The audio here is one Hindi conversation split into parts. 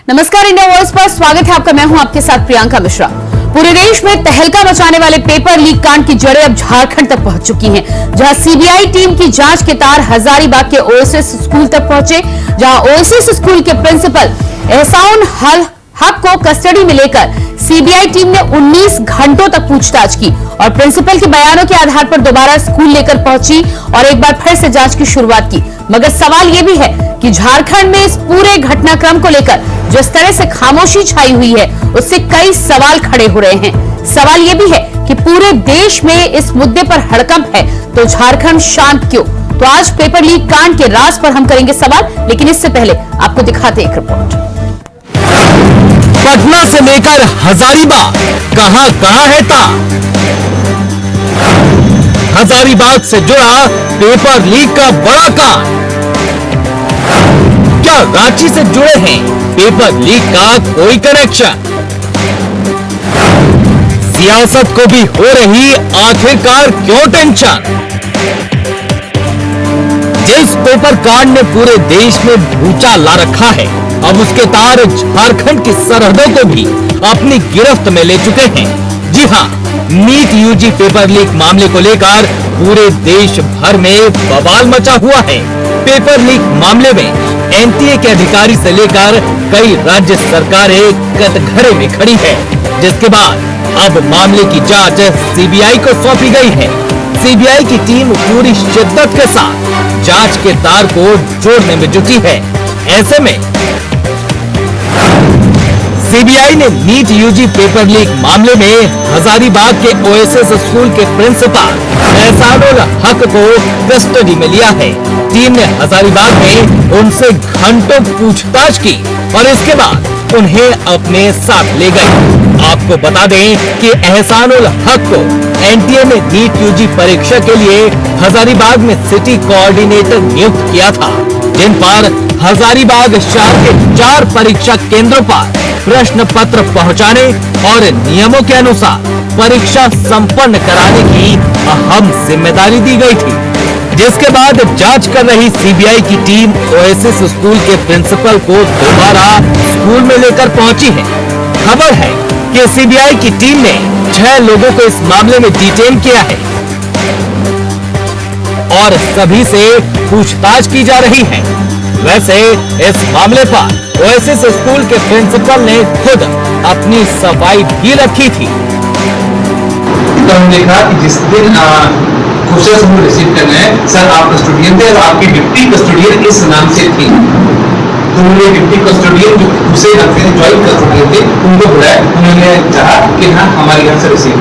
नमस्कार, इंडिया वॉइस पर स्वागत है आपका। मैं हूं आपके साथ प्रियंका मिश्रा। पूरे देश में तहलका मचाने वाले पेपर लीक कांड की जड़ें अब झारखंड तक पहुंच चुकी हैं, जहां सीबीआई टीम की जांच के तार हजारीबाग के ओएसएस स्कूल तक पहुंचे, जहां ओएसएस स्कूल के प्रिंसिपल एहसान हक को कस्टडी में लेकर सीबीआई टीम ने 19 घंटों तक पूछताछ की और प्रिंसिपल के बयानों के आधार पर दोबारा स्कूल लेकर पहुंची और एक बार फिर से जांच की शुरुआत की। मगर सवाल यह भी है कि झारखंड में इस पूरे घटनाक्रम को लेकर जिस तरह से खामोशी छाई हुई है, उससे कई सवाल खड़े हो रहे हैं। सवाल यह भी है कि पूरे देश में इस मुद्दे पर हड़कंप है, तो झारखंड शांत क्यों? तो आज पेपर लीक कांड के राज पर हम करेंगे सवाल, लेकिन इससे पहले आपको दिखाते एक रिपोर्ट। पटना से लेकर हजारीबाग कहां कहां है तार। हजारीबाग से जुड़ा पेपर लीक का बड़ा कांड। क्या रांची से जुड़े हैं पेपर लीक का कोई कनेक्शन? सियासत को भी हो रही आखिरकार क्यों टेंशन? जिस पेपर कांड ने पूरे देश में भूचाल ला रखा है, अब उसके तार झारखंड की सरहदों को भी अपनी गिरफ्त में ले चुके हैं। जी हां, नीट यूजी पेपर लीक मामले को लेकर पूरे देश भर में बवाल मचा हुआ है। पेपर लीक मामले में एनटीए के अधिकारी से लेकर कई राज्य सरकारें कटघरे में खड़ी है, जिसके बाद अब मामले की जांच सीबीआई को सौंपी गई है। सीबीआई की टीम पूरी शिद्दत के साथ जांच के तार को जोड़ने में जुटी है। ऐसे में सीबीआई ने नीट यूजी पेपर लीक मामले में हजारीबाग के ओएसएस स्कूल के प्रिंसिपल एहसान हक को कस्टडी में लिया है। टीम ने हजारीबाग में उनसे घंटों पूछताछ की और इसके बाद उन्हें अपने साथ ले गए। आपको बता दें कि एहसान हक को एनटीए ने नीट यूजी परीक्षा के लिए हजारीबाग में सिटी कोऑर्डिनेटर नियुक्त किया था, जिन पर हजारीबाग शहर के 4 परीक्षा केंद्रों पर प्रश्न पत्र पहुंचाने और नियमों के अनुसार परीक्षा संपन्न कराने की अहम जिम्मेदारी दी गई थी। जिसके बाद जांच कर रही सीबीआई की टीम ओएसएस स्कूल के प्रिंसिपल को दोबारा स्कूल में लेकर पहुंची है। खबर है कि सीबीआई की टीम ने 6 लोगों को इस मामले में डिटेन किया है और सभी से पूछताछ की जा रही है। वैसे इस मामले पर ओएसएस स्कूल के प्रिंसिपल ने खुद अपनी सफाई भी रखी थी। तो हमने कहा कि जिस दिन क्वेश्चन हम रिसीव करना है, सर आप कस्टोडियन थे और आपकी डिप्टी कस्टोडियन इस नाम से थी, तो उन्होंने डिप्टी कस्टोडियन जो दूसरे नाम से जॉइंट कस्टोडियन थे उनको बुलाया। उन्होंने कहा कि हाँ हमारे यहाँ से रिसीव।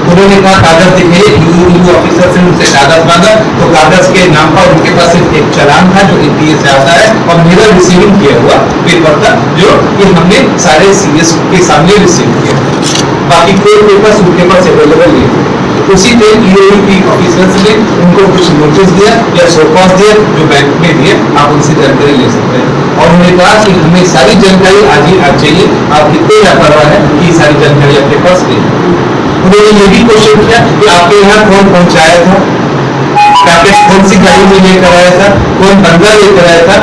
उन्होंने कहा कागज दिखाइए, यू ऑफिसर से उनसे कागज मांगा, तो कागज के नाम पर उनके पास सिर्फ एक चालान था जो एनटीए से आता है और मेरा रिसीविंग किया हुआ पेपर था जो कि हमने सारे सीएस के सामने रिसीव किया। बाकी कोई पेपर उनके पास अवेलेबल नहीं थे। उसी दिन ईओयू ऑफिसर्स ने उनको कुछ नोटिस दिया या शोकॉज दिया जो बैंक में दिए, आप उनसे जानकारी ले सकते हैं। और उन्होंने कहा कि हमें सारी जानकारी आज ही आज चाहिए, आप कितने लापरवाह है कि सारी जानकारी आपके पास नहीं। उन्होंने ये भी क्वेश्चन किया कि आपके यहाँ कौन पहुंचाया था, आपने कौन सी गाड़ी में लेकर आया था, कौन बंदा लेकर आया था।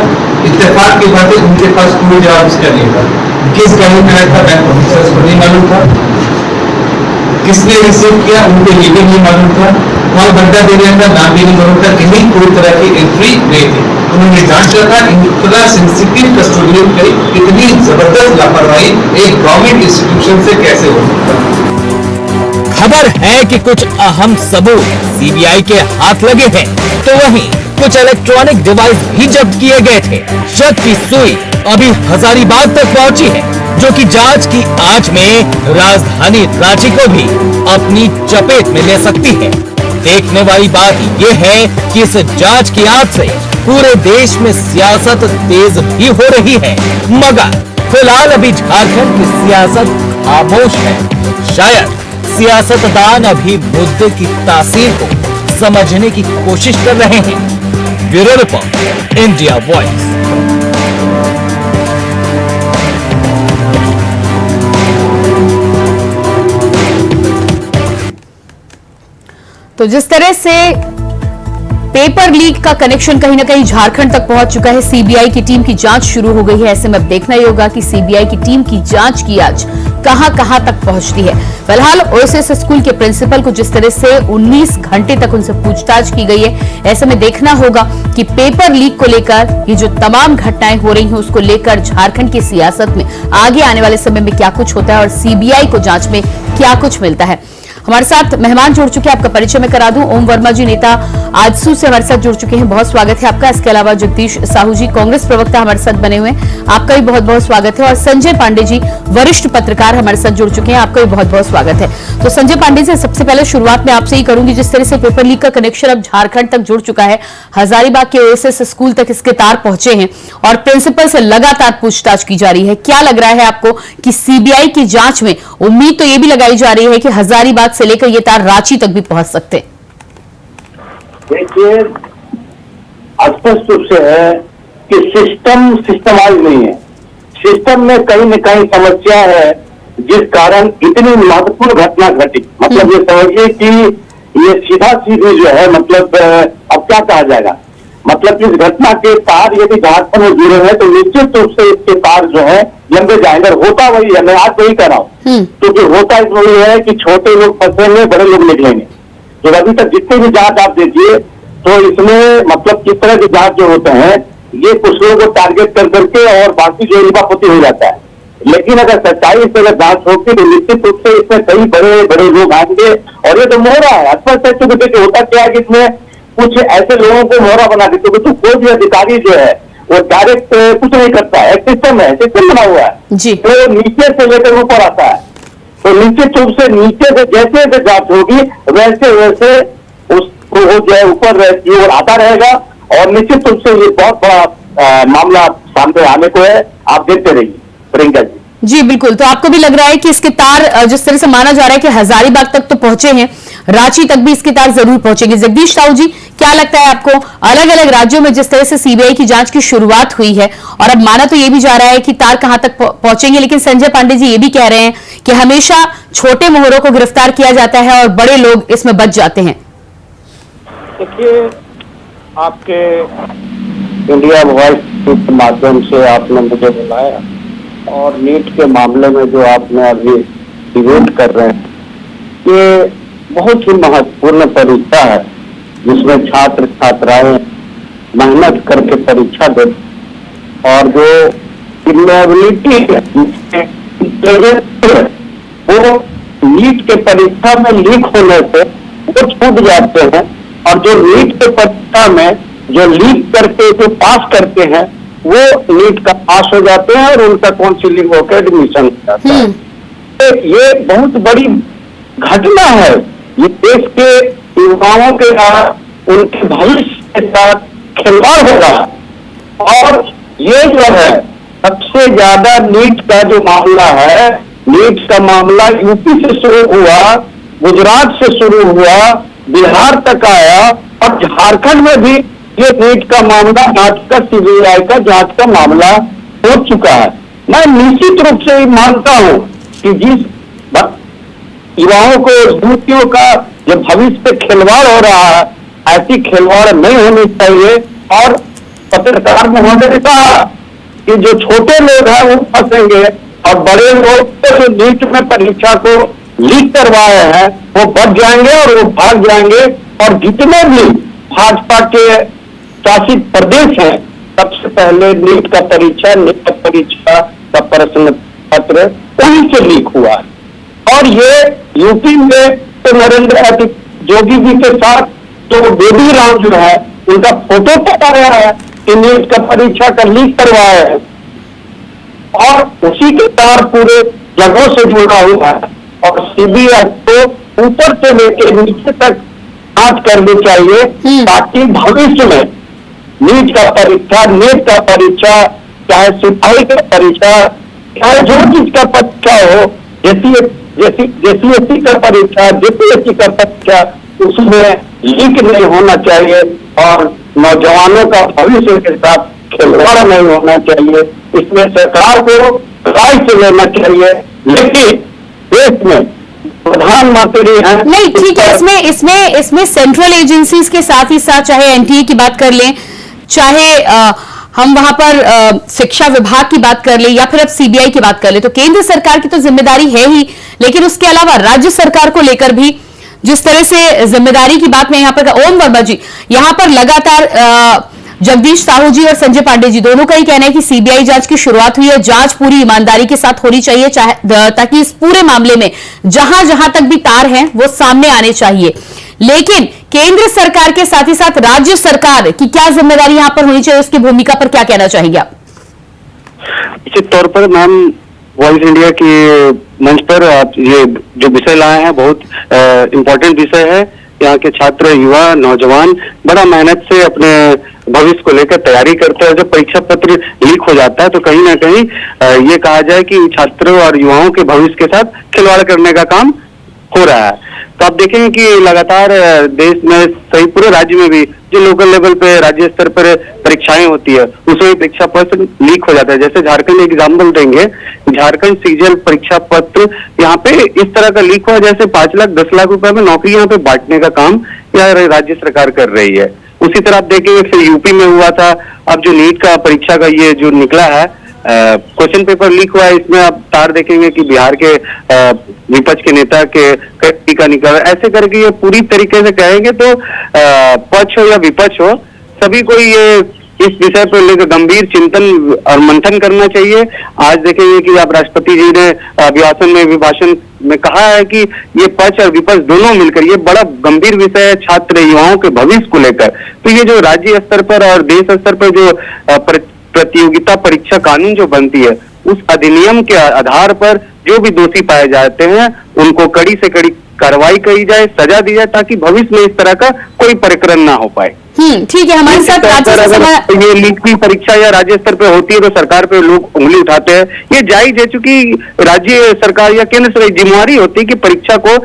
इत्तेफाक की बात है उनके पास कोई जवाब इसका नहीं था। किस गाड़ी में आया था बैंक ऑफिसर्स को नहीं मालूम था, किसने रिसीव किया उनको ये भी नहीं मालूम था, कौन बंदा दे रहा था नाम भी नहीं मालूम था, कहीं कोई तरह की एंट्री नहीं थी। उन्होंने जांच रखा इतना सेंसिटिव कस्टोडियन की इतनी जबरदस्त लापरवाही एक गवर्नमेंट इंस्टीट्यूशन से कैसे हो सकता है। खबर है कि कुछ अहम सबूत सीबीआई के हाथ लगे हैं, तो वहीं कुछ इलेक्ट्रॉनिक डिवाइस भी जब्त किए गए थे। शक की सुई अभी हजारीबाग तक पहुंची है, जो कि जांच की आंच में राजधानी रांची को भी अपनी चपेट में ले सकती है। देखने वाली बात यह है कि इस जांच की आंच से पूरे देश में सियासत तेज भी हो रही है, मगर फिलहाल अभी झारखंड की सियासत खामोश है। शायद सियासतदान अभी मुद्दे की तासीर को समझने की कोशिश कर रहे हैं। Bureau report, India voice. तो जिस तरह से पेपर लीक का कनेक्शन कहीं ना कहीं झारखंड तक पहुंच चुका है। सीबीआई की टीम की जांच शुरू हो गई है। ऐसे में अब देखना ही होगा कि सीबीआई की टीम की जांच की आज कहां तक पहुंचती है। फिलहाल ओएसएस स्कूल के प्रिंसिपल को जिस तरह से 19 घंटे तक उनसे पूछताछ की गई है, ऐसे में देखना होगा कि पेपर लीक को लेकर ये जो तमाम घटनाएं हो रही हैं उसको लेकर झारखंड की सियासत में आगे आने वाले समय में क्या कुछ होता है और सीबीआई को जांच में क्या कुछ मिलता है। हमारे साथ मेहमान जुड़ चुके हैं, आपका परिचय मैं करा दूं। ओम वर्मा जी नेता आजसू से हमारे साथ जुड़ चुके हैं, बहुत स्वागत है आपका। इसके अलावा जगदीश साहू जी कांग्रेस प्रवक्ता हमारे साथ बने हुए हैं, आपका भी बहुत बहुत स्वागत है। और संजय पांडे जी वरिष्ठ पत्रकार हमारे साथ जुड़ चुके हैं, आपका भी बहुत बहुत स्वागत है। तो संजय पांडे जी, सबसे पहले शुरुआत में आपसे ही करूंगी, जिस तरह से पेपर लीक का कनेक्शन अब झारखंड तक जुड़ चुका है, हजारीबाग के ओएसएस स्कूल तक इसके तार पहुंचे हैं और प्रिंसिपल से लगातार पूछताछ की जा रही है, क्या लग रहा है आपको कि सीबीआई की जांच में उम्मीद तो ये भी लगाई जा रही है कि हजारीबाग से लेकर ये तार रांची तक भी पहुंच सकते हैं? देखिए, स्पष्ट रूप से है कि सिस्टम सिस्टमाइज नहीं है। सिस्टम में कहीं न कहीं समस्या है, जिस कारण इतनी महत्वपूर्ण घटना घटी। मतलब ये समझिए कि ये सीधा सीधी जो है, मतलब अब क्या कहा जाएगा, मतलब इस घटना के तार यदि झारखंड में जुड़े हैं तो निश्चित रूप से इसके तार जो है लंबे जाएंगे। होता वही है, मैं आज वही कर रहा हूँ, क्योंकि होता इसमें वही है कि छोटे लोग फंसेंगे, बड़े लोग निकलेंगे। तो अभी तक जितने भी जांच आप देखिए तो इसमें मतलब किस तरह की जांच जो होते हैं, ये कुछ लोगों को टारगेट कर करके और बाकी जो लिपापोती हो जाता है। लेकिन अगर सच्चाई से अगर जांच होती तो निश्चित रूप से इसमें कई बड़े बड़े लोग आएंगे। और ये तो मोहरा है, स्पष्ट है, क्योंकि देखिए होता क्या है कि इसमें कुछ ऐसे लोगों को मोहरा बना देते, क्योंकि कोई भी अधिकारी जो है वो डायरेक्ट कुछ नहीं करता है, सिस्टम है, सिस्टम बना हुआ है जी। तो नीचे से लेकर ऊपर आता है, तो निश्चित रूप से नीचे से जैसे जैसे जांच होगी वैसे वैसे उसको वो जो है ऊपर की ओर आता रहेगा। और निश्चित रूप से ये बहुत बड़ा मामला सामने आने को है, आप देखते रहिए प्रियंका जी। जी बिल्कुल, तो आपको भी लग रहा है कि इसके तार जिस तरह से माना जा रहा है कि हजारीबाग तक तो पहुंचे हैं, रांची तक भी इसके तार जरूर पहुंचेंगे। जगदीश साहू जी, क्या लगता है आपको, अलग अलग राज्यों में जिस तरह से सीबीआई की जांच की शुरुआत हुई है और अब माना तो ये भी जा रहा है कि तार कहां तक पहुंचेंगे, लेकिन संजय पांडे जी ये भी कह रहे हैं कि हमेशा छोटे मोहरों को गिरफ्तार किया जाता है और बड़े लोग इसमें बच जाते हैं। देखिए, आपके इंडिया वॉइस के माध्यम से आपने मुझे बुलाया और नीट के मामले में जो आपने अभी डिबेट कर रहे हैं, ये बहुत ही महत्वपूर्ण परीक्षा है, जिसमें छात्र छात्राएं मेहनत करके परीक्षा देते और जो इनएबिलिटी वो नीट के परीक्षा में लीक होने से वो छूट जाते हैं। और जो नीट के परीक्षा में जो लीक करके जो पास करते हैं वो नीट का पास हो जाते हैं और उनका काउंसिलिंग होकर एडमिशन हो जाता है। तो ये बहुत बड़ी घटना है, ये देश के युवाओं के साथ, उनके भविष्य के साथ खिलवाड़ हो रहा है। और ये जो है सबसे ज्यादा नीट का जो मामला है, नीट का मामला यूपी से शुरू हुआ, गुजरात से शुरू हुआ, बिहार तक आया और झारखंड में भी ये नीट का मामला जांच का, सीबीआई का जांच का मामला हो चुका है। मैं निश्चित रूप से ये मानता हूं कि जिस युवाओं को, युवतियों का जो भविष्य पे खिलवाड़ हो रहा है, ऐसी खिलवाड़ नहीं होनी चाहिए। और पत्रकार महोदय ने कहा कि जो छोटे लोग हैं वो फंसेंगे और बड़े लोग जो नीट में परीक्षा को लीक करवाए हैं वो बच जाएंगे और वो भाग जाएंगे। और जितने भी भाजपा के शासित प्रदेश हैं, सबसे पहले नीट का परीक्षा का प्रश्न पत्र वहीं से लीक हुआ है। और ये यूपी में तो नरेंद्र जोगी जी के साथ तो बेबी राम जो है उनका फोटो पता गया है कि नीट का परीक्षा का लीक करवाया है और उसी के तार पूरे जगहों से जुड़ा हुआ है। और सीबीआई को ऊपर से लेकर नीचे तक जांच करनी चाहिए, ताकि भविष्य में नीट का परीक्षा, नेट का परीक्षा, चाहे सिपाही का परीक्षा, चाहे जो चीज का परीक्षा हो, जेसीएससी का परीक्षा, जेपीएससी का परीक्षा, उसमें लीक नहीं होना चाहिए और नौजवानों का भविष्य के साथ खिलवाड़ नहीं होना चाहिए। इसमें सरकार को राय से लेना चाहिए। लेकिन देश में प्रधानमंत्री हैं। नहीं, ठीक है, इसमें सेंट्रल एजेंसीज के साथ ही साथ चाहे एनटीए की बात कर लें, चाहे हम वहां पर शिक्षा विभाग की बात कर ले या फिर अब सीबीआई की बात कर ले, तो केंद्र सरकार की तो जिम्मेदारी है ही, लेकिन उसके अलावा राज्य सरकार को लेकर भी जिस तरह से जिम्मेदारी की बात में यहाँ पर ओम वर्मा जी यहाँ पर लगातार जगदीश साहू जी और संजय पांडे जी दोनों का ही कहना है कि सीबीआई जांच की शुरुआत हुई है, जांच पूरी ईमानदारी के साथ होनी चाहिए, ताकि इस पूरे मामले में जहां जहां तक भी तार हैं वो सामने आने चाहिए। लेकिन केंद्र सरकार के साथ ही साथ राज्य सरकार की क्या जिम्मेदारी यहां पर होनी चाहिए, उसकी भूमिका पर क्या कहना चाहेंगे आप? निश्चित तौर पर मैम, वॉइस इंडिया के मंच पर आप ये जो विषय लाए हैं बहुत इम्पोर्टेंट विषय है। यहाँ के छात्र, युवा, नौजवान बड़ा मेहनत से अपने भविष्य को लेकर तैयारी करते हैं। जब परीक्षा पत्र लीक हो जाता है तो कहीं ना कहीं ये कहा जाए कि छात्रों और युवाओं के भविष्य के साथ खिलवाड़ करने का काम हो रहा है। तो आप देखेंगे कि लगातार देश में, सही पूरे राज्य में भी जो लोकल लेवल पे, राज्य स्तर पर परीक्षाएं होती है, उसमें परीक्षा पत्र लीक हो जाता है। जैसे झारखंड एग्जाम्पल देंगे, झारखंड सीजीएल परीक्षा पत्र यहाँ पे इस तरह का लीक हुआ जैसे 5 लाख 10 लाख रुपए में नौकरी यहाँ पे बांटने का काम यहाँ राज्य सरकार कर रही है। उसी तरह आप देखेंगे फिर यूपी में हुआ था। अब जो नीट का परीक्षा का ये जो निकला है, क्वेश्चन पेपर लीक हुआ है, इसमें आप तार देखेंगे कि बिहार के विपक्ष के नेता के टीका निकला। ऐसे करके ये पूरी तरीके से कहेंगे तो पक्ष हो या विपक्ष हो, सभी को ये इस विषय पर लेकर गंभीर चिंतन और मंथन करना चाहिए। आज देखेंगे कि आप राष्ट्रपति जी ने अभिभाषण में कहा है कि ये पक्ष और विपक्ष दोनों मिलकर, ये बड़ा गंभीर विषय है छात्र युवाओं के भविष्य को लेकर। तो ये जो राज्य स्तर पर और देश स्तर पर जो प्रतियोगिता परीक्षा कानून जो बनती है, उस अधिनियम के आधार पर जो भी दोषी पाए जाते हैं उनको कड़ी से कड़ी कार्रवाई करी जाए, सजा दी जाए, ताकि भविष्य में इस तरह का कोई प्रकरण ना हो पाए। ठीक है, हमारे साथ अगर ये लीक की परीक्षा या राज्य स्तर पे होती है तो सरकार पे लोग उंगली उठाते हैं, ये जायज है, क्योंकि राज्य सरकार या केंद्र सरकार की जिम्मेवारी होती है कि परीक्षा को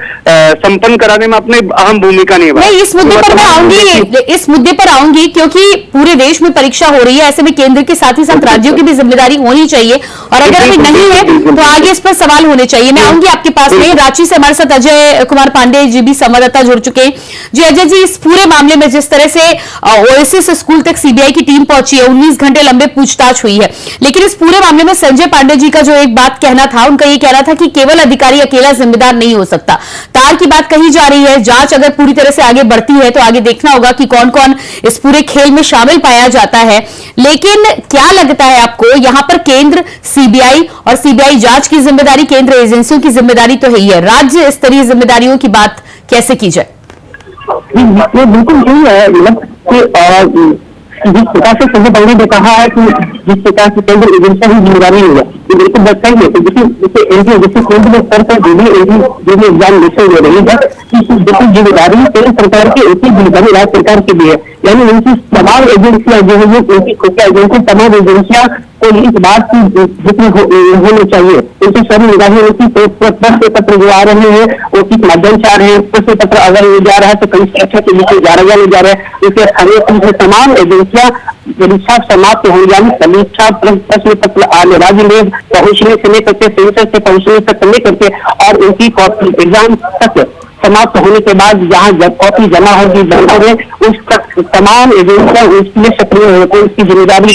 संपन्न कराने में अपनी अहम भूमिका निभाए। इस मुद्दे पर मैं आऊंगी, क्योंकि पूरे देश में परीक्षा हो रही है, ऐसे में केंद्र के साथ ही साथ राज्यों की भी जिम्मेदारी होनी चाहिए, और अगर अभी नहीं है तो आगे इस पर सवाल होने चाहिए। मैं आऊंगी आपके पास में। रांची से हमारे साथ अजय कुमार पांडे जी भी संवाददाता जुड़ चुके हैं। जी अजय जी, इस पूरे मामले में जिस तरह से ओएसिस स्कूल तक सीबीआई की टीम पहुंची है, 19 घंटे लंबे पूछताछ हुई है, लेकिन इस पूरे मामले में संजय पांडे जी का जो एक बात कहना था, उनका ये कहना था कि केवल अधिकारी अकेला जिम्मेदार नहीं हो सकता। तार की बात कही जा रही है, जांच अगर पूरी तरह से आगे बढ़ती है तो आगे देखना होगा कि कौन कौन इस पूरे खेल में शामिल पाया जाता है। लेकिन क्या लगता है आपको, यहां पर केंद्र, सीबीआई और सीबीआई जांच की जिम्मेदारी, केंद्र एजेंसियों की जिम्मेदारी तो है ही है, राज्य स्तरीय जिम्मेदारियों की बात कैसे की जाए? ये बिल्कुल सही है, मतलब कि जिस प्रकार से संजय पांडे ने कहा है कि जिस प्रकार से केंद्र एजेंसियां की जिम्मेदारी है, ये बिल्कुल बात सही है। जैसे केंद्र स्तर पर जो भी एग्जाम विषय हो रही है, जिम्मेदारी केंद्र सरकार की, एक ही जिम्मेदारी राज्य सरकार की भी है। यानी उनकी तमाम एजेंसियां जो है, उनकी खुफिया एजेंसी, तमाम एजेंसियां को इस बात की जितनी होनी चाहिए, उनकी सारी निगाहें उनकी प्रश्न पत्र जो आ रहे हैं वो किस माध्यम से आ रहे हैं, प्रश्न पत्र अगर ये जा रहा है तो कहीं सुरक्षा के लिए जा रहा है या नहीं जा रहा है, इसके स्थानीय तमाम एजेंसियां परीक्षा समाप्त हो, यानी परीक्षा प्रश्न पत्र आने राज्य में पहुंचने से लेकर के सेंटर से पहुंचने तक लेकर के और उनकी कॉपी एग्जाम तक समाप्त होने के बाद जहाँ जब कॉपी जमा होगी बैंकों में, उस तक तमाम एजेंसियां उसके लिए सक्रिय होती है। उसकी जिम्मेदारी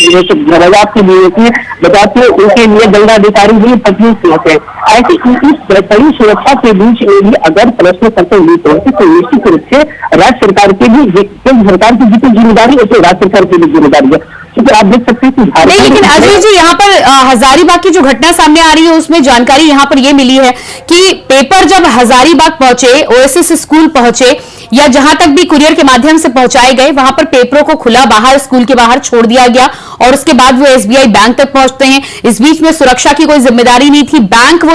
बजाज की भी होती है, बजाते हैं उनके लिए दंडाधिकारी भी तकलीफ होते हैं। ऐसी इस कड़ी सुरक्षा के बीच में भी अगर प्रश्न पत्र लीक होते तो निश्चित रूप से राज्य सरकार की भी, केंद्र सरकार की जितनी जिम्मेदारी है राज्य सरकार की भी जिम्मेदारी है, क्योंकि आप देख सकते हैं कि नहीं, लेकिन अजय जी यहाँ पर हजारीबाग की जो घटना सामने आ रही है उसमें जानकारी यहाँ पर ये मिली है कि पेपर जब हजारीबाग पहुंचे, ओएसिस स्कूल पहुंचे या जहां तक भी कुरियर के माध्यम से पहुंचाए गए, वहां पर पेपरों को खुला बाहर स्कूल के बाहर छोड़ दिया गया और उसके बाद वो एसबीआई बैंक तक पहुंचते हैं। इस बीच में सुरक्षा की कोई जिम्मेदारी नहीं थी। बैंक वो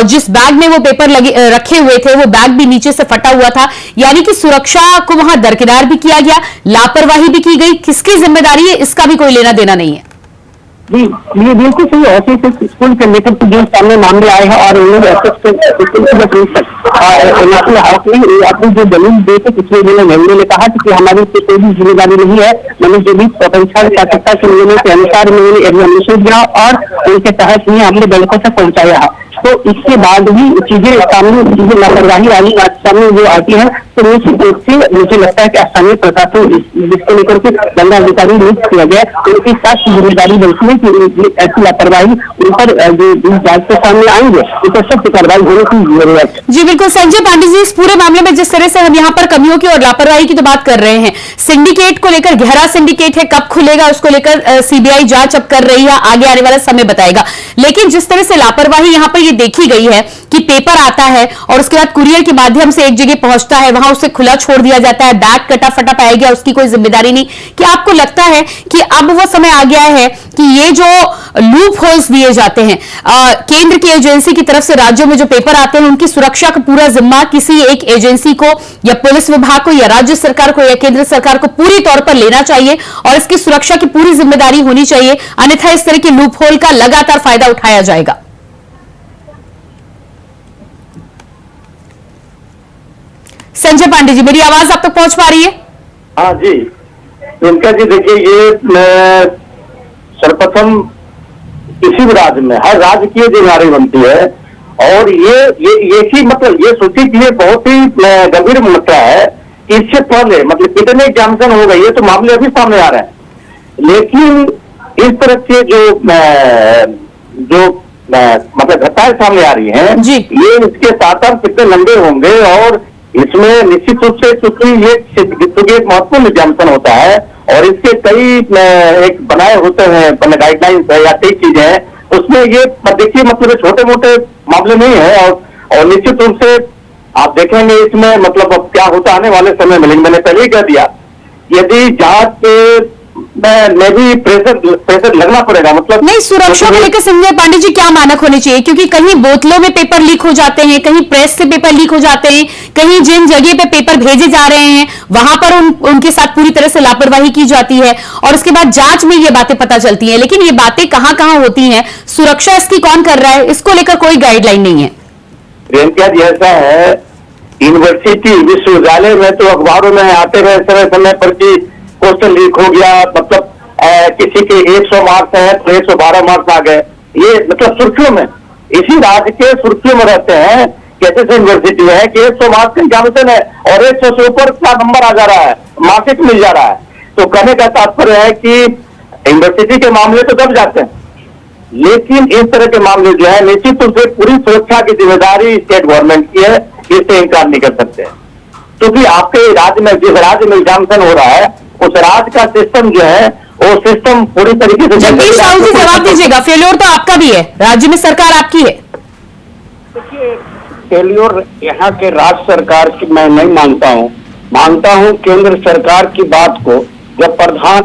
जिस बैग में वो पेपर रखे हुए थे वो बैग भी नीचे से फटा हुआ था, यानी कि सुरक्षा को वहां दरकिनार भी किया गया, लापरवाही भी की गई। किसकी जिम्मेदारी है, इसका भी कोई लेना देना नहीं है। जी ये बिल्कुल सही है। ऐसे स्कूल के लेकर जो सामने मामले आए हैं और उन्होंने अपनी जो जमीन देते पिछले उन्होंने कहा कि हमारी कोई भी जिम्मेदारी नहीं है, मैंने जो भी परीक्षा चाकता के नियमों के अनुसार उन्होंने एग्जामिनेशन दिया और उनके तहत ही हमने बैंकों तक पहुंचाया है। तो इसके बाद भी चीजें सामने, चीजें लापरवाही वाली सामने जो आती है, तो निश्चित रूप से मुझे लगता है कि स्थानीय प्रशासन जिसको लेकर के गंगा अधिकारी नियुक्त किया गया, उनकी साथ जिम्मेदारी बनती है कि ऐसी लापरवाही उन पर जो जांच के सामने आएंगे उस पर सख्त कार्रवाई होने की जरूरत है। जी बिल्कुल संजय पांडे जी, इस पूरे मामले में जिस तरह से हम यहाँ पर कमियों की और लापरवाही की तो बात कर रहे हैं, सिंडिकेट को लेकर, गहरा सिंडिकेट है, कब खुलेगा उसको लेकर सीबीआई जांच अब कर रही है, आगे आने वाला समय बताएगा। लेकिन जिस तरह से लापरवाही यहाँ पर ये देखी गई है कि पेपर आता है और उसके बाद कुरियर के माध्यम से एक जगह पहुंचता है, वहां उसे खुला छोड़ दिया जाता है, बैग कटा फटा पाया गया, उसकी कोई जिम्मेदारी नहीं। क्या आपको लगता है कि अब वो समय आ गया है कि ये जो लूप होल्स दिए जाते हैं केंद्र की एजेंसी की तरफ से, राज्यों में जो पेपर आते हैं उनकी सुरक्षा का पूरा जिम्मा किसी एक एजेंसी को या पुलिस विभाग को या राज्य सरकार को या केंद्र सरकार को पूरी तौर पर लेना चाहिए और इसकी सुरक्षा की पूरी जिम्मेदारी होनी चाहिए, अन्यथा इस तरह के लूप होल का लगातार फायदा उठाया जाएगा? संजय पांडे जी, मेरी आवाज आप तक पहुंच पा रही है? हाँ जी, इनका जी देखिए, ये सर्वप्रथम किसी भी राज्य में हर राज्य की जिम्मेदारी बनती है और ये ही मतलब ये सोचिए कि ये बहुत ही गंभीर मसला है। इससे पहले मतलब कितने एग्जामिनेशन हो गई है तो मामले अभी सामने आ रहे हैं, लेकिन इस तरह से जो मतलब घटनाएं सामने आ रही हैं जी, ये इसके साथ कितने लंबे होंगे और इसमें निश्चित रूप से क्योंकि ये एक महत्वपूर्ण एग्जामिनेशन होता है और इसके कई एक बनाए होते हैं गाइडलाइंस है या कई चीजें हैं, उसमें ये देखिए मतलब छोटे मोटे मामले नहीं है और निश्चित रूप से आप देखेंगे इसमें मतलब अब क्या होता आने वाले समय में। लेकिन मैंने पहले ही कह दिया, यदि जांच में भी प्रेशर लगना पड़ेगा, मतलब नहीं, सुरक्षा को लेकर संजय पांडे जी क्या मानक होने चाहिए? क्योंकि कहीं बोतलों में पेपर लीक हो जाते हैं, कहीं प्रेस से पेपर लीक हो जाते हैं, कहीं जिन जगह पे पेपर भेजे जा रहे हैं वहां पर उनके साथ पूरी तरह से लापरवाही की जाती है और उसके बाद जांच में ये बातें पता चलती हैं। लेकिन ये बातें कहां कहां होती हैं, सुरक्षा इसकी कौन कर रहा है, इसको लेकर कोई गाइडलाइन नहीं है। प्रियंका जी, ऐसा है, यूनिवर्सिटी विश्वविद्यालय में तो अखबारों में आते रहे समय समय पर कि क्वेश्चन लीक हो गया, मतलब किसी के 100 मार्क्स हैं तो 112 मार्क्स आ गए, ये मतलब सुर्खियों में, इसी राज्य के सुर्खियों में रहते हैं। कैसे यूनिवर्सिटी है कि 100 मार्क्स का एग्जामिनेशन है और 100 से ऊपर का नंबर आ जा रहा है, मार्क्स मिल जा रहा है। तो कहने का तात्पर्य है कि यूनिवर्सिटी के मामले तो दब जाते हैं, लेकिन इस तरह के मामले जो है निश्चित रूप से पूरी सुरक्षा की जिम्मेदारी स्टेट गवर्नमेंट की है, इससे इनकार नहीं कर सकते। क्योंकि आपके राज्य में जिस राज्य में एग्जामिनेशन हो रहा है उस राज्य का सिस्टम जो है वो सिस्टम पूरी तरीके से। जगदीश साहू जी जवाब दीजिएगा, फेल्योर तो आपका भी है, राज्य में सरकार आपकी है। देखिए, फेल्योर यहाँ के राज्य सरकार की मैं नहीं मानता हूँ केंद्र सरकार की बात को। जब प्रधान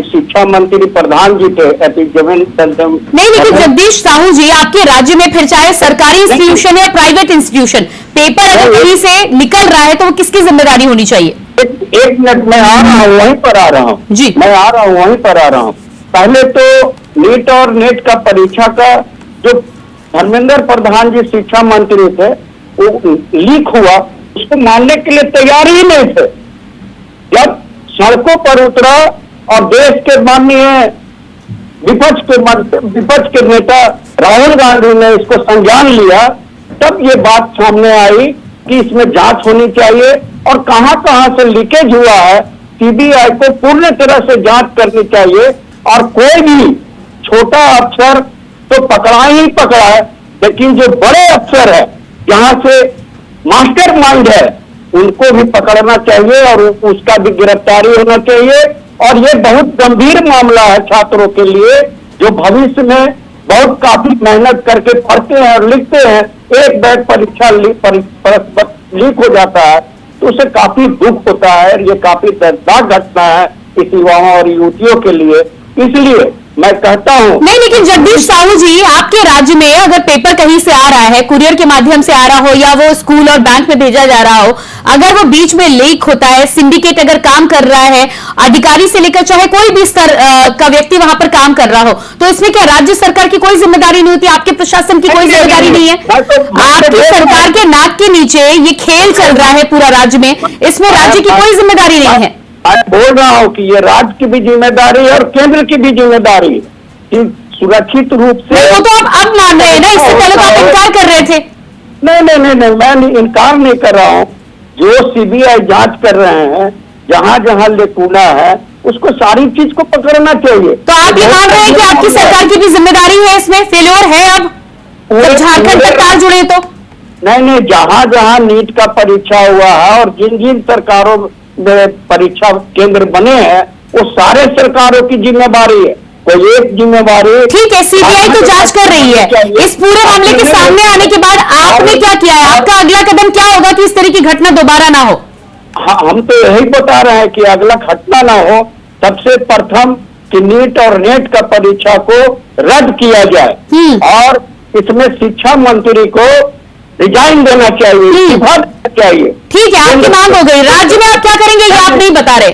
शिक्षा मंत्री प्रधान जी थे नहीं, लेकिन जगदीश साहू जी, आपके राज्य में फिर चाहे सरकारी इंस्टीट्यूशन है या प्राइवेट इंस्टीट्यूशन, पेपर अगर कहीं से निकल रहा है तो वो किसकी जिम्मेदारी होनी चाहिए? एक मिनट, मैं आ रहा हूँ, वहीं पर आ रहा हूँ जी, मैं आ रहा हूँ, वहीं पर आ रहा हूँ। पहले तो नीट और नेट का परीक्षा का जो धर्मेंद्र प्रधान जी शिक्षा मंत्री थे वो लीक हुआ, उसको मानने के लिए तैयार ही नहीं थे। जब सड़कों पर उतरा और देश के माननीय विपक्ष के नेता राहुल गांधी ने इसको संज्ञान लिया, तब ये बात सामने आई कि इसमें जांच होनी चाहिए और कहां कहां से लीकेज हुआ है सीबीआई को पूर्ण तरह से जांच करनी चाहिए और कोई भी छोटा अफसर तो पकड़ा ही पकड़ा है, लेकिन जो बड़े अफसर है जहां से मास्टरमाइंड है उनको भी पकड़ना चाहिए और उसका भी गिरफ्तारी होना चाहिए। और ये बहुत गंभीर मामला है छात्रों के लिए जो भविष्य में बहुत काफी मेहनत करके पढ़ते हैं और लिखते हैं, एक बैग परीक्षा लीक हो जाता है तो उसे काफी दुख होता है। ये काफी दर्दनाक घटना है इस युवाओं और युवतियों के लिए, इसलिए मैं कहता हूं। नहीं, लेकिन जगदीश साहू जी, आपके राज्य में अगर पेपर कहीं से आ रहा है, कुरियर के माध्यम से आ रहा हो या वो स्कूल और बैंक में भेजा जा रहा हो, अगर वो बीच में लीक होता है, सिंडिकेट अगर काम कर रहा है, अधिकारी से लेकर चाहे कोई भी स्तर का व्यक्ति वहां पर काम कर रहा हो, तो इसमें क्या राज्य सरकार की कोई जिम्मेदारी नहीं होती? आपके प्रशासन की कोई जिम्मेदारी नहीं है? आपकी सरकार के नाक के नीचे ये खेल चल रहा है पूरा राज्य में, इसमें राज्य की कोई जिम्मेदारी नहीं है। मैं बोल रहा हूँ कि ये राज्य की भी जिम्मेदारी है और केंद्र की भी जिम्मेदारी कि सुरक्षित रूप से। वो तो आप अब मान रहे हैं ना, इससे पहले तो आप इनकार कर थे? नहीं नहीं नहीं नहीं, मैं इनकार नहीं कर रहा हूँ। जो सीबीआई जांच कर रहे हैं, जहां जहां लेकुना है, उसको सारी चीज को पकड़ना चाहिए। तो आप ये मान रहे हैं कि आपकी सरकार की भी जिम्मेदारी है इसमें? फेल्योर है अब जब झारखंड तक तार जुड़े तो? नहीं नहीं, जहां जहां नीट का परीक्षा हुआ है और जिन जिन सरकारों में परीक्षा केंद्र बने हैं, वो सारे सरकारों की जिम्मेदारी है। कोई एक जिम्मेवारी। ठीक है, सीबीआई तो जांच कर रही है। इस पूरे मामले के सामने आने के बाद आपने क्या किया है? आपका अगला कदम क्या होगा कि इस तरह की घटना दोबारा ना हो? हाँ, हम तो यही बता रहे हैं कि अगला घटना ना हो। सबसे प्रथम कि नीट और नेट का परीक्षा को रद्द किया जाए और इसमें शिक्षा मंत्री को रिजाइन देना चाहिए, इस्तीफा देना चाहिए। ठीक है, आपकी मांग हो गई। राज्य में आप क्या करेंगे ये आप नहीं बता रहे।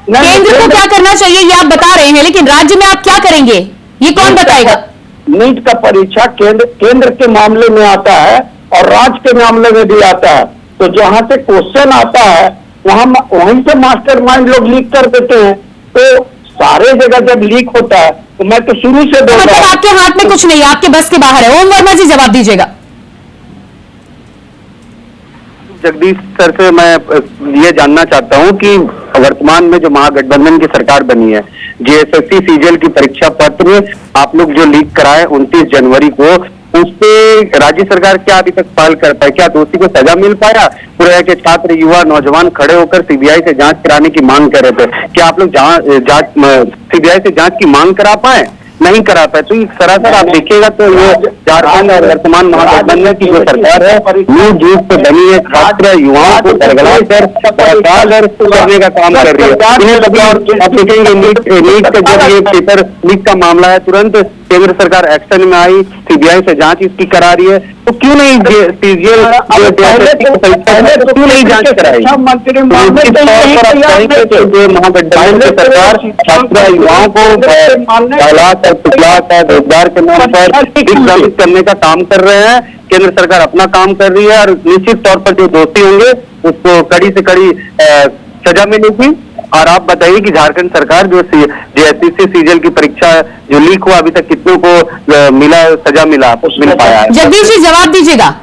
केंद्र को क्या करना चाहिए ये आप बता रहे हैं, लेकिन राज्य में आप क्या करेंगे ये कौन बताएगा? नीट का परीक्षा केंद्र के मामले में आता है और राज्य के मामले में भी आता है। तो जहां से क्वेश्चन आता है वहीं से मास्टरमाइंड लोग लीक कर देते हैं। तो सारे जगह जब लीक होता है तो मैं तो शुरू से मतलब आपके हाथ में कुछ नहीं है, आपके बस के बाहर है। ओम वर्मा जी जवाब दीजिएगा। जगदीश सर से मैं ये जानना चाहता हूं कि वर्तमान में जो महागठबंधन की सरकार बनी है, जेएसएससी सीजीएल की परीक्षा पत्र आप लोग जो लीक कराए 29 जनवरी को, उस पे राज्य सरकार क्या अभी तक पहल कर पाई? क्या दोषी को सजा मिल पाया? पूरे के छात्र युवा नौजवान खड़े होकर सीबीआई से जांच कराने की मांग कर रहे थे। क्या आप लोग सीबीआई से जांच की मांग करा पाए? नहीं करा पाए। तो सरासर आप देखिएगा तो ये झारखंड और वर्तमान महागठबंधन की जो सरकार है, न्यू जूट पे बनी है, छात्र युवाओं को बरगला कर करने का काम कर रही है। इन्हें कभी और आप देखेंगे नीट का जब ये पेपर लीक का मामला है, तुरंत केंद्र सरकार एक्शन में आई, सीबीआई से जांच इसकी करा रही है। तो क्यों नहीं सीजीएल क्यों नहीं जांच कराई? जो महागठबंधन की सरकार छात्र युवाओं को रोजगार के नाम पर विभाजित करने का काम कर रहे हैं। केंद्र सरकार अपना काम कर रही है और निश्चित तौर पर जो दोषी होंगे उसको कड़ी से कड़ी सजा मिलेगी। और आप बताइए कि झारखंड सरकार जो जेएसएससी सीजीएल की परीक्षा जो लीक हुआ, अभी तक कितनों को मिला सजा मिल पाया है? जगदीश जी जवाब दीजिएगा।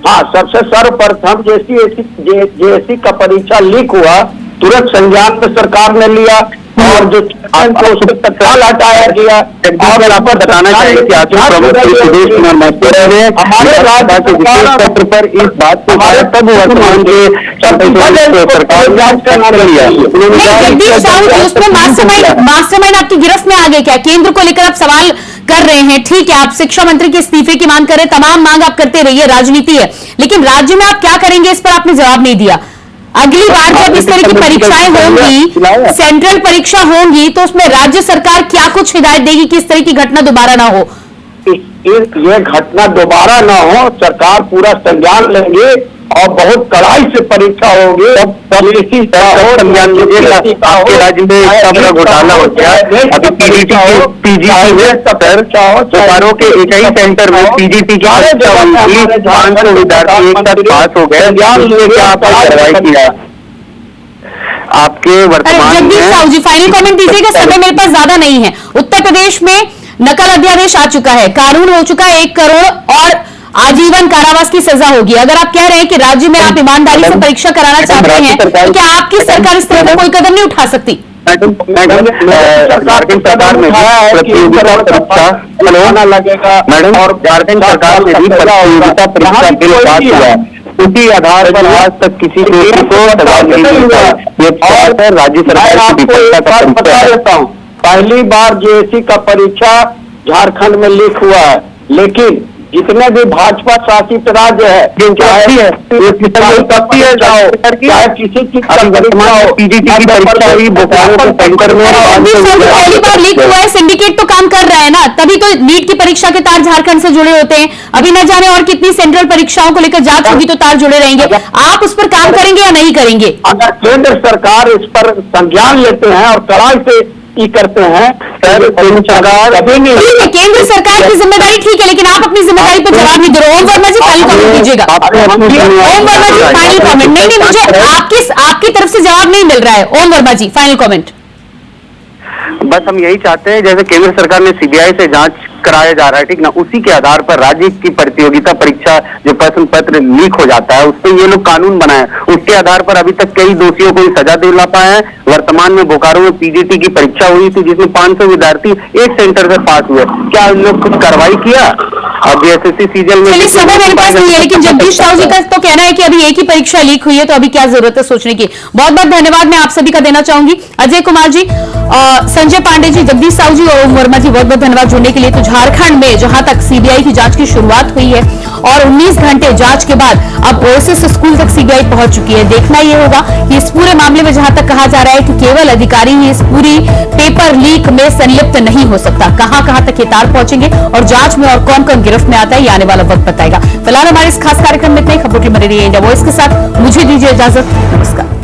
हाँ, सबसे सर्वप्रथम जेएसएससी का परीक्षा लीक हुआ, तुरंत संज्ञान में सरकार ने लिया और जो उसको तत्काल हटाया गया। और आपको बताना चाहिए कि आज प्रमुख सुदेश कुमार महतो ने हमारे राज्य के विशेष पत्र पर इस बात को तब वर्तमान के सरकार जांच करना लिया। जगदीश साहू जी उसमें मास्टरमाइंड आपकी गिरफ्त में आ गए क्या? केंद्र को लेकर आप सवाल कर रहे हैं, ठीक है, आप शिक्षा मंत्री के इस्तीफे की मांग कर रहे हैं, तमाम मांग आप करते रहिए, राजनीति है, लेकिन राज्य में आप क्या करेंगे इस पर आपने जवाब नहीं दिया। अगली बार जब इस तरह की परीक्षाएं होंगी, सेंट्रल परीक्षा होंगी, तो उसमें राज्य सरकार क्या कुछ हिदायत देगी कि इस तरह की घटना दोबारा ना हो? ये घटना दोबारा ना हो, सरकार पूरा संज्ञान लेंगे और बहुत कड़ाई से परीक्षा होगी। आपके राज्य में इतना बड़ा घोटाला हो गया, अभी पीजीटी के एक ही सेंटर में पीजीटी की 500 विद्यार्थी एक साथ पास हो गए। क्या आपने कार्रवाई किया आपके वर्तमान में? जगदीश साहू जी फाइनल कमेंट दीजिएगा, समय मेरे पास ज्यादा नहीं है। उत्तर प्रदेश में नकल अध्यादेश आ चुका है, कानून हो चुका है, 1 करोड़ और आजीवन कारावास की सजा होगी। अगर आप कह रहे हैं कि राज्य में आप ईमानदारी से परीक्षा कराना चाहते हैं, तो क्या आपकी सरकार इस तरह का कोई कदम नहीं उठा सकती? झारखंड सरकार में प्रतियोगिता परीक्षा लगेगा मैडम, और झारखंड सरकार में भी प्रतियोगिता परीक्षा बिल पास हुआ, उसी आधार पर आज तक किसी को सजा नहीं मिला। ये राज्य सरकार की विफलता का बता देता हूँ। पहली बार जेएसएससी का परीक्षा झारखंड में लीक हुआ है, लेकिन जितने भी भाजपा शासित राज्य है, चाहे किसी चीज का पीजीटी की परीक्षा हुई बोकारो के सेंटर में पहली बार लीक हुआ है, सिंडिकेट तो काम कर रहा है ना, तभी तो नीट की परीक्षा के तार झारखंड से जुड़े होते हैं। अभी न जाने और कितनी सेंट्रल परीक्षाओं को लेकर जांच होगी तो तार जुड़े रहेंगे। आप उस पर काम करेंगे या नहीं करेंगे? अगर केंद्र सरकार इस पर संज्ञान लेते हैं और कड़ाई से करते हैं, केंद्र सरकार की जिम्मेदारी ठीक है, लेकिन आप अपनी जिम्मेदारी पर जवाब नहीं दे रहे। ओम वर्मा जी फाइनल कमेंट कीजिएगा। ओम वर्मा जी फाइनल कमेंट। नहीं, मुझे आपकी तरफ से जवाब नहीं मिल रहा है। ओम वर्मा जी फाइनल कमेंट। बस हम यही चाहते हैं, जैसे केंद्र सरकार ने सीबीआई से जांच कराया जा रहा है, ठीक ना, उसी के आधार पर राज्य की प्रतियोगिता परीक्षा जो प्रश्न पत्र लीक हो जाता है, उस पर ये लोग कानून बनाए, उसके आधार पर अभी तक कई दोषियों को सजा दिला पाए हैं। वर्तमान में बोकारो में पीजीटी की परीक्षा हुई थी जिसमें 500 विद्यार्थी एक सेंटर से पास हुए, क्या उन लोग कुछ कार्रवाई किया? अब जेएसएससी सीजल में चलिए, समय मेरे पास नहीं है, लेकिन जगदीश साहू जी का तो कहना है कि अभी एक ही परीक्षा लीक हुई है, तो अभी क्या जरूरत है सोचने की। बहुत बहुत धन्यवाद मैं आप सभी का देना चाहूंगी। अजय कुमार जी, संजय पांडे जी, जगदीश साहू जी और ओम वर्मा जी, बहुत बहुत धन्यवाद जुड़ने के लिए। तो झारखंड में जहां तक सीबीआई की जांच की शुरुआत हुई है और 19 घंटे जांच के बाद अब ओएसएस स्कूल तक सीबीआई पहुंच चुकी है। देखना यह होगा कि इस पूरे मामले में जहां तक कहा जा रहा है कि केवल अधिकारी ही इस पूरी पेपर लीक में संलिप्त नहीं हो सकता, कहां तक ये तार पहुंचेंगे और जांच में और कौन कौन गिरफ्त में आता है, ये आने वाला वक्त बताएगा। फिलहाल हमारे इस खास कार्यक्रम में इतने ही। खबरों के बने रहिए इंडिया वॉइस के साथ। मुझे दीजिए इजाजत। नमस्कार।